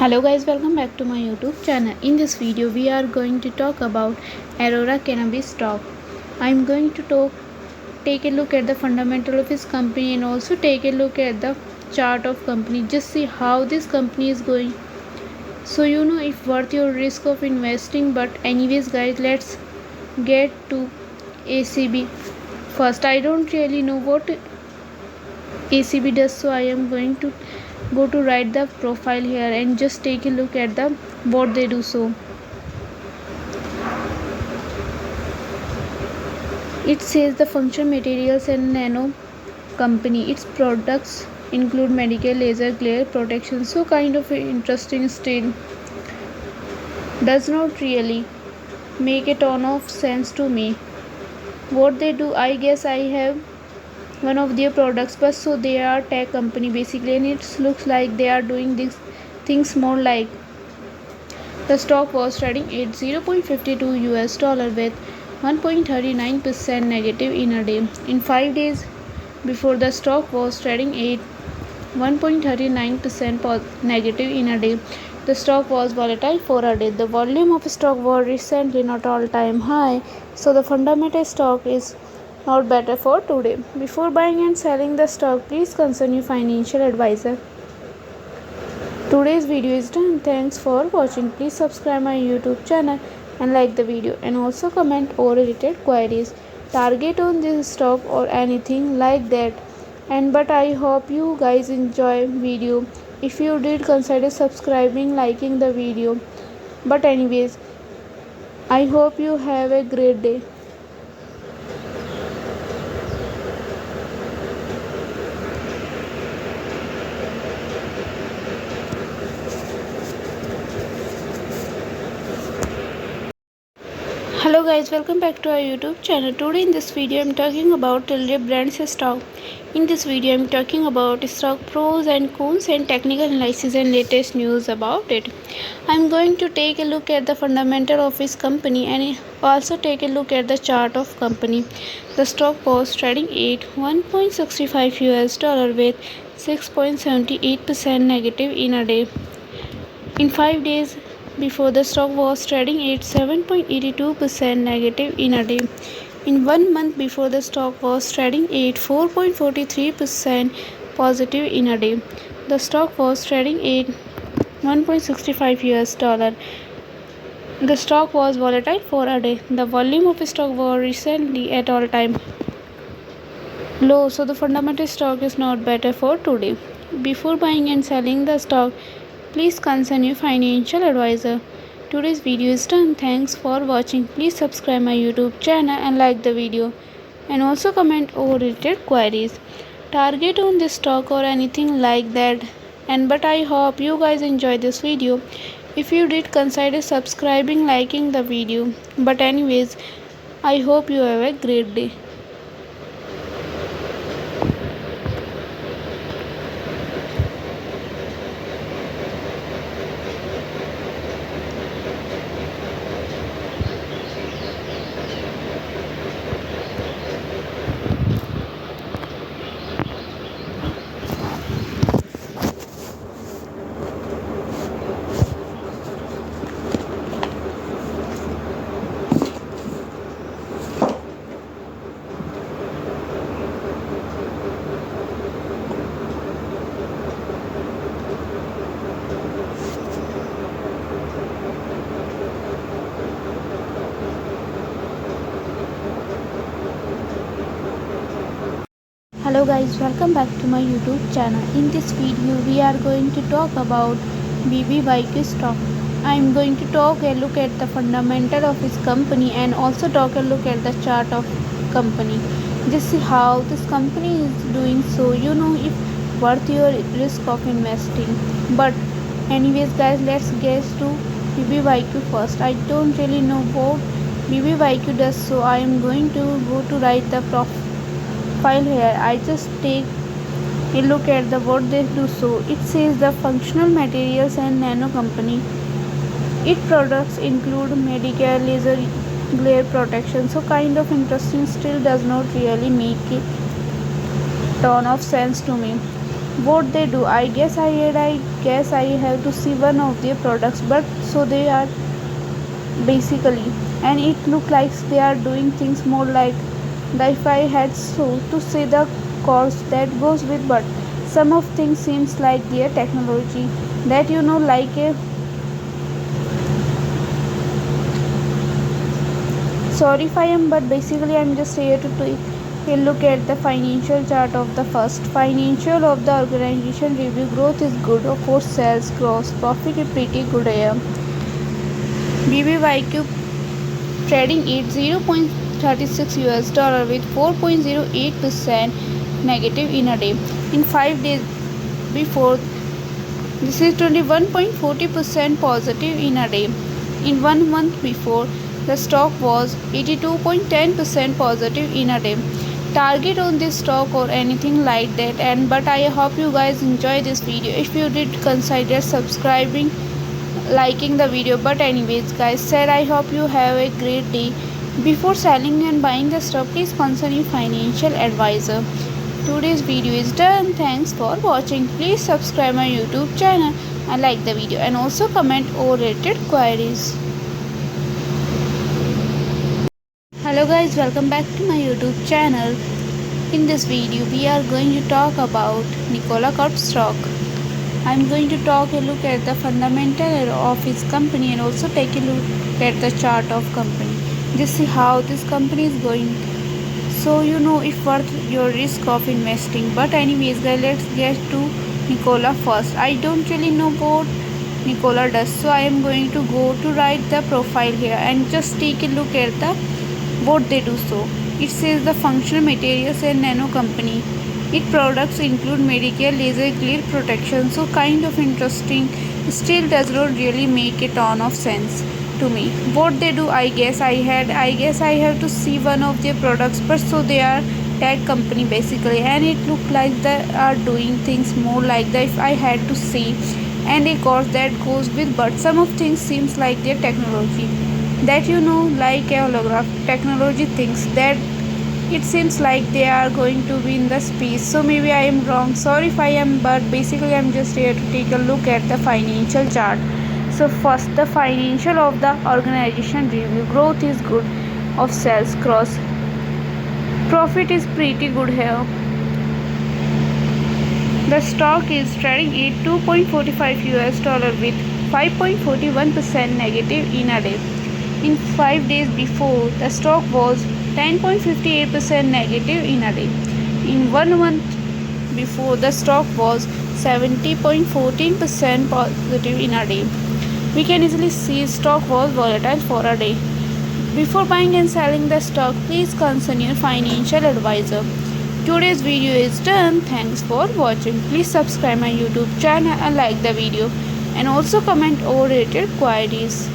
Hello guys, welcome back to my YouTube channel. In this video we are going to talk about Aurora Cannabis Stock. I'm going to take a look at the fundamental of this company and also take a look at the chart of company. Just see how this company is going. So you know if worth your risk of investing. But anyways guys, let's get to ACB. First, I don't really know what ACB does, so I am going to go to write the profile here and just take a look at the what they do. So it says the functional materials and nano company. Its products include medical laser glare protection, so kind of interesting still. Does not really make a ton of sense to me what they do. I guess I have one of their products, but so they are tech company basically, and it looks like they are doing these things more like. The stock was trading at $0.52 with 1.39% negative in a day. In 5 days before, the stock was trading at 1.39% negative in a day. The stock was volatile for a day. The volume of stock was recently not all-time high, so the fundamental stock is not better for today. Before buying and selling the stock, please consult your financial advisor. Today's video is done. Thanks for watching. Please subscribe my YouTube channel and like the video, and also comment or related queries, target on this stock or anything like that. And but I hope you guys enjoy video. If you did, consider subscribing, liking the video. But anyways, I hope you have a great day. Hello guys, welcome back to our YouTube channel. Today in this video I am talking about Tilray Brands stock. In this video I am talking about stock pros and cons and technical analysis and latest news about it. I am going to take a look at the fundamental of this company and also take a look at the chart of company. The stock was trading at $1.65 with 6.78% negative in a day. In 5 days before, the stock was trading at 7.82% negative in a day. In 1 month before, the stock was trading at 4.43% positive in a day. The stock was trading at $1.65. The stock was volatile for a day. The volume of stock was recently at all-time low, so the fundamental stock is not better for today. Before buying and selling the stock, please consult your financial advisor. Today's video is done. Thanks for watching. Please subscribe my YouTube channel and like the video, and also comment or related queries, target on this stock or anything like that. And but I hope you guys enjoy this video. If you did, consider subscribing, liking the video. But anyways, I hope you have a great day. Hello guys, welcome back to my YouTube channel. In this video we are going to talk about BBYQ stock. I am going to talk a look at the fundamental of this company and also talk a look at the chart of company. Just see how this company is doing, so you know if worth your risk of investing. But anyways guys, let's get to BBYQ first. I don't really know what BBYQ does, so I am going to go to write the profile here. I just take a look at the what they do. So it says the functional materials and nano company. Its products include medical laser glare protection, so kind of interesting, still does not really make a ton of sense to me. what they do. I have to see one of their products, but so they are basically, and it look like they are doing things more like the if I had so to say the course that goes with, but some of things seems like their technology that like a sorry if I am, but basically I'm just here to take a look at the financial chart of the first financial of the organization review. Growth is good, of course. Sales, gross profit is pretty good here. BBYQ trading at 0.36 US dollar with 4.08% negative in a day. In 5 days before, this is 21.40% positive in a day. In 1 month before, the stock was 82.10% positive in a day. Target on this stock or anything like that. And but I hope you guys enjoy this video. If you did, consider subscribing, liking the video. But anyways guys, said I hope you have a great day. Before selling and buying the stock, please consult your financial advisor. Today's video is done. Thanks for watching. Please subscribe my YouTube channel and like the video, and also comment or related queries. Hello guys, welcome back to my YouTube channel. In this video we are going to talk about Nikola Corp stock. I'm going to talk a look at the fundamental of its company and also take a look at the chart of company. This is how this company is going, so if worth your risk of investing. But anyways guys, let's get to Nikola first. I don't really know what Nikola does, so I am going to go to write the profile here and just take a look at the what they do. So it says the functional materials and nano company. Its products include medical laser glare protection, so kind of interesting. Still does not really make a ton of sense to me. What they do, I guess I have to see one of their products, but so they are tech company basically, and it look like they are doing things more like that if I had to see, and a course that goes with, but some of things seems like their technology that like a holograph technology things that it seems like they are going to be in the space. So maybe I am wrong, sorry if I am, but basically I'm just here to take a look at the financial chart. So first, the financial of the organization review. Growth is good, of sales, gross profit is pretty good here. The stock is trading at 2.45 US dollar with 5.41% negative in a day. In 5 days before, the stock was 10.58% negative in a day. In 1 month before, the stock was 70.14% positive in a day. We can easily see stock was volatile for a day. Before buying and selling the stock, please consult your financial advisor. Today's video is done. Thanks for watching. Please subscribe my YouTube channel and like the video, and also comment or related queries.